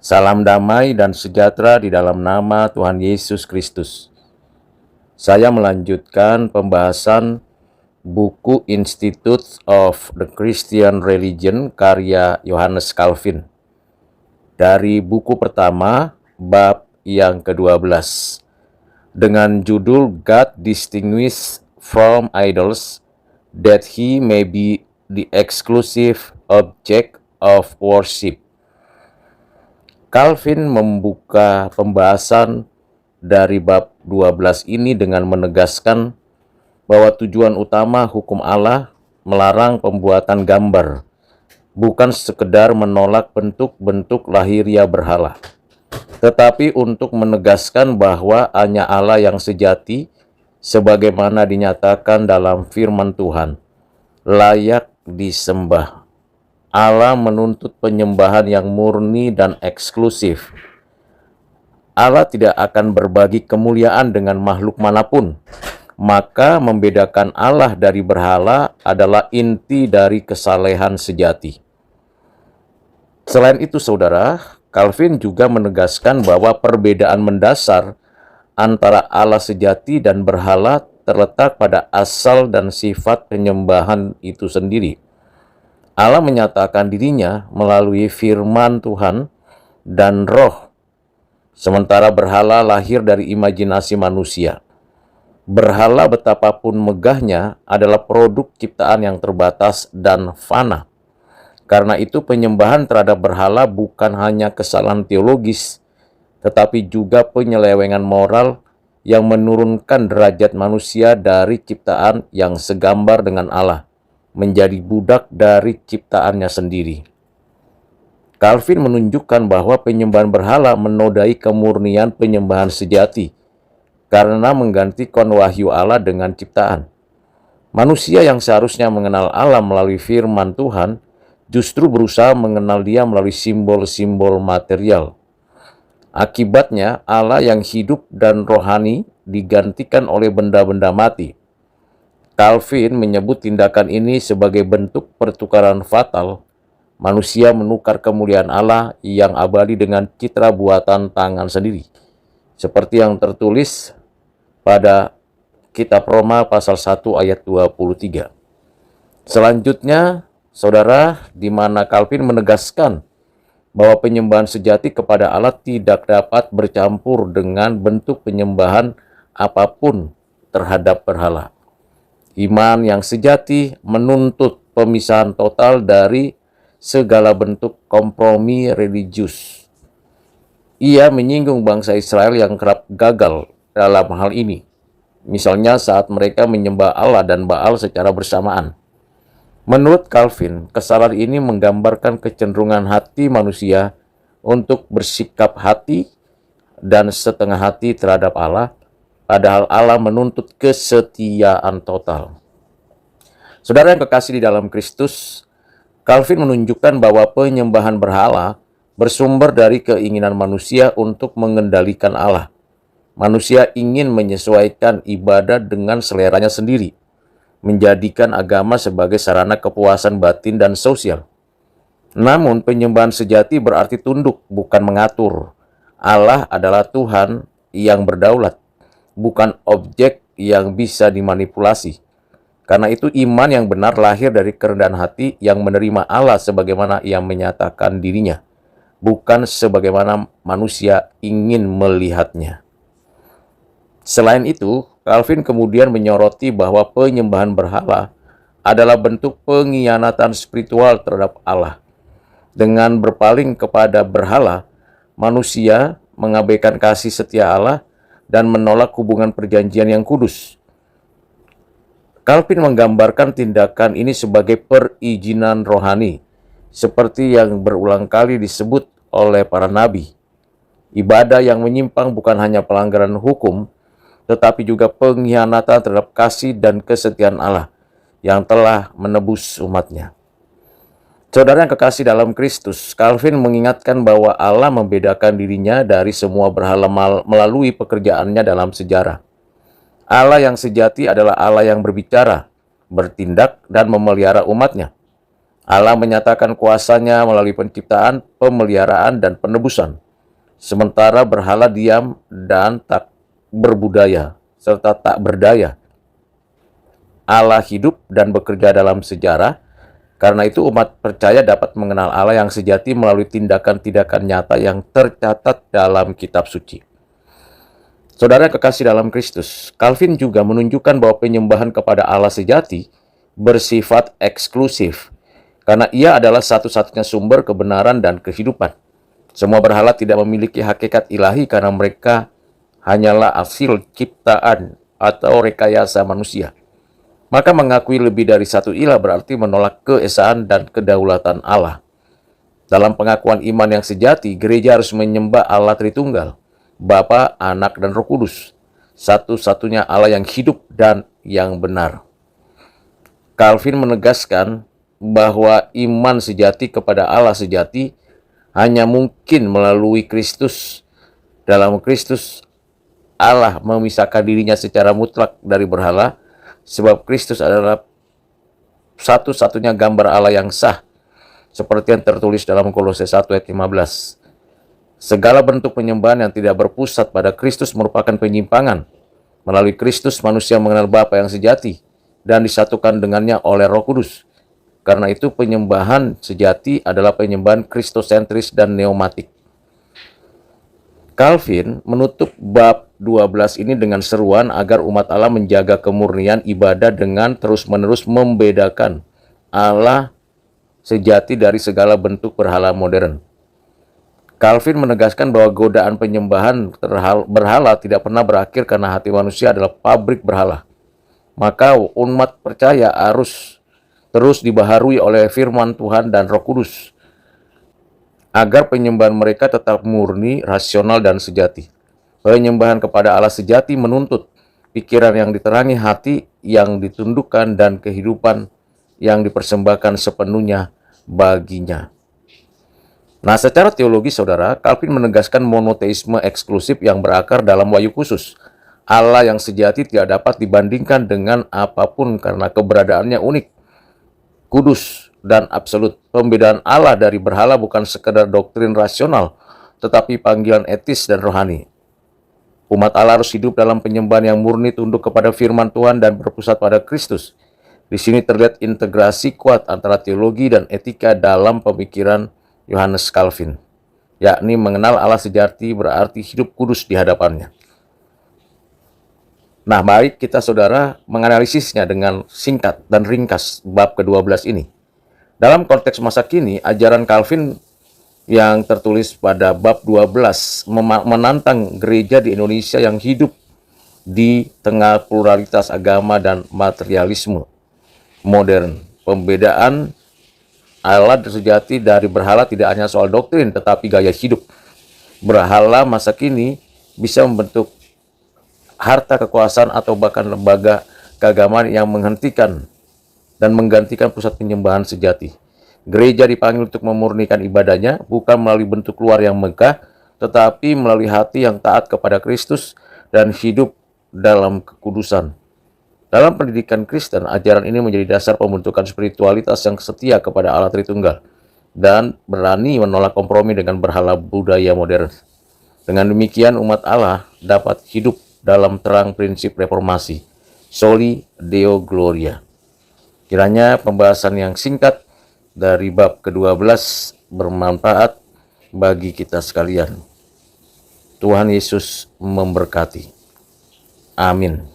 Salam damai dan sejahtera di dalam nama Tuhan Yesus Kristus. Saya melanjutkan pembahasan buku Institutes of the Christian Religion karya Johannes Calvin. Dari buku pertama, bab yang ke-12, dengan judul God Distinguished from Idols, that He may be the exclusive object of worship. Calvin membuka pembahasan dari bab 12 ini dengan menegaskan bahwa tujuan utama hukum Allah melarang pembuatan gambar, bukan sekedar menolak bentuk-bentuk lahiriah berhala, tetapi untuk menegaskan bahwa hanya Allah yang sejati, sebagaimana dinyatakan dalam firman Tuhan, layak disembah. Allah menuntut penyembahan yang murni dan eksklusif. Allah tidak akan berbagi kemuliaan dengan makhluk manapun. Maka membedakan Allah dari berhala adalah inti dari kesalehan sejati. Selain itu, saudara, Calvin juga menegaskan bahwa perbedaan mendasar antara Allah sejati dan berhala terletak pada asal dan sifat penyembahan itu sendiri. Allah menyatakan dirinya melalui firman Tuhan dan roh, sementara berhala lahir dari imajinasi manusia. Berhala betapapun megahnya adalah produk ciptaan yang terbatas dan fana. Karena itu penyembahan terhadap berhala bukan hanya kesalahan teologis, tetapi juga penyelewengan moral yang menurunkan derajat manusia dari ciptaan yang segambar dengan Allah menjadi budak dari ciptaannya sendiri. Calvin menunjukkan bahwa penyembahan berhala menodai kemurnian penyembahan sejati karena menggantikan wahyu Allah dengan ciptaan. Manusia yang seharusnya mengenal Allah melalui firman Tuhan justru berusaha mengenal Dia melalui simbol-simbol material. Akibatnya Allah yang hidup dan rohani digantikan oleh benda-benda mati. Calvin menyebut tindakan ini sebagai bentuk pertukaran fatal. Manusia menukar kemuliaan Allah yang abadi dengan citra buatan tangan sendiri, seperti yang tertulis pada kitab Roma pasal 1 ayat 23. Selanjutnya, saudara, di mana Calvin menegaskan bahwa penyembahan sejati kepada Allah tidak dapat bercampur dengan bentuk penyembahan apapun terhadap berhala. Iman yang sejati menuntut pemisahan total dari segala bentuk kompromi religius. Ia menyinggung bangsa Israel yang kerap gagal dalam hal ini, misalnya saat mereka menyembah Allah dan Baal secara bersamaan. Menurut Calvin, kesalahan ini menggambarkan kecenderungan hati manusia untuk bersikap hati dan setengah hati terhadap Allah, padahal Allah menuntut kesetiaan total. Saudara yang kekasih di dalam Kristus, Calvin menunjukkan bahwa penyembahan berhala bersumber dari keinginan manusia untuk mengendalikan Allah. Manusia ingin menyesuaikan ibadah dengan seleranya sendiri, menjadikan agama sebagai sarana kepuasan batin dan sosial. Namun penyembahan sejati berarti tunduk, bukan mengatur. Allah adalah Tuhan yang berdaulat, bukan objek yang bisa dimanipulasi. Karena itu iman yang benar lahir dari kerendahan hati yang menerima Allah sebagaimana Ia menyatakan dirinya, bukan sebagaimana manusia ingin melihatnya. Selain itu, Calvin kemudian menyoroti bahwa penyembahan berhala adalah bentuk pengkhianatan spiritual terhadap Allah. Dengan berpaling kepada berhala, manusia mengabaikan kasih setia Allah dan menolak hubungan perjanjian yang kudus. Calvin menggambarkan tindakan ini sebagai perizinan rohani, seperti yang berulang kali disebut oleh para nabi. Ibadah yang menyimpang bukan hanya pelanggaran hukum, tetapi juga pengkhianatan terhadap kasih dan kesetiaan Allah yang telah menebus umatnya. Saudara yang kekasih dalam Kristus, Calvin mengingatkan bahwa Allah membedakan dirinya dari semua berhala melalui pekerjaannya dalam sejarah. Allah yang sejati adalah Allah yang berbicara, bertindak, dan memelihara umatnya. Allah menyatakan kuasanya melalui penciptaan, pemeliharaan, dan penebusan. Sementara berhala diam dan tak berbudaya, serta tak berdaya. Allah hidup dan bekerja dalam sejarah. Karena itu umat percaya dapat mengenal Allah yang sejati melalui tindakan-tindakan nyata yang tercatat dalam kitab suci. Saudara kekasih dalam Kristus, Calvin juga menunjukkan bahwa penyembahan kepada Allah sejati bersifat eksklusif, karena ia adalah satu-satunya sumber kebenaran dan kehidupan. Semua berhala tidak memiliki hakikat ilahi karena mereka hanyalah hasil ciptaan atau rekayasa manusia. Maka mengakui lebih dari satu ilah berarti menolak keesaan dan kedaulatan Allah. Dalam pengakuan iman yang sejati, gereja harus menyembah Allah Tritunggal, Bapa, Anak, dan Roh Kudus, satu-satunya Allah yang hidup dan yang benar. Calvin menegaskan bahwa iman sejati kepada Allah sejati hanya mungkin melalui Kristus. Dalam Kristus, Allah memisahkan dirinya secara mutlak dari berhala, sebab Kristus adalah satu-satunya gambar Allah yang sah, seperti yang tertulis dalam Kolose 1 ayat 15. Segala bentuk penyembahan yang tidak berpusat pada Kristus merupakan penyimpangan. Melalui Kristus, manusia mengenal Bapa yang sejati dan disatukan dengannya oleh Roh Kudus. Karena itu penyembahan sejati adalah penyembahan kristosentris dan neomatik. Calvin menutup bab 12 ini dengan seruan agar umat Allah menjaga kemurnian ibadah dengan terus-menerus membedakan Allah sejati dari segala bentuk berhala modern. Calvin menegaskan bahwa godaan penyembahan berhala tidak pernah berakhir karena hati manusia adalah pabrik berhala. Maka umat percaya harus terus dibaharui oleh firman Tuhan dan Roh Kudus agar penyembahan mereka tetap murni, rasional, dan sejati. Penyembahan kepada Allah sejati menuntut pikiran yang diterangi, hati yang ditundukkan, dan kehidupan yang dipersembahkan sepenuhnya baginya. Nah, secara teologi, saudara, Calvin menegaskan monoteisme eksklusif yang berakar dalam wahyu khusus. Allah yang sejati tidak dapat dibandingkan dengan apapun karena keberadaannya unik, kudus, dan absolut. Pembedaan Allah dari berhala bukan sekedar doktrin rasional, tetapi panggilan etis dan rohani. Umat Allah harus hidup dalam penyembahan yang murni, tunduk kepada firman Tuhan, dan berpusat pada Kristus. Di sini terlihat integrasi kuat antara teologi dan etika dalam pemikiran Yohanes Calvin, yakni mengenal Allah sejati berarti hidup kudus di hadapannya. Nah, mari kita, saudara, menganalisisnya dengan singkat dan ringkas bab ke-12 ini. Dalam konteks masa kini, ajaran Calvin yang tertulis pada bab 12 menantang gereja di Indonesia yang hidup di tengah pluralitas agama dan materialisme modern. Pembedaan Allah sejati dari berhala tidak hanya soal doktrin, tetapi gaya hidup. Berhala masa kini bisa membentuk harta kekuasaan atau bahkan lembaga keagamaan yang menghentikan dan menggantikan pusat penyembahan sejati. Gereja dipanggil untuk memurnikan ibadahnya, bukan melalui bentuk luar yang megah, tetapi melalui hati yang taat kepada Kristus dan hidup dalam kekudusan. Dalam pendidikan Kristen, ajaran ini menjadi dasar pembentukan spiritualitas yang setia kepada Allah Tritunggal dan berani menolak kompromi dengan berhala budaya modern. Dengan demikian, umat Allah dapat hidup dalam terang prinsip reformasi, Soli Deo Gloria. Kiranya pembahasan yang singkat dari bab ke-12 bermanfaat bagi kita sekalian. Tuhan Yesus memberkati. Amin.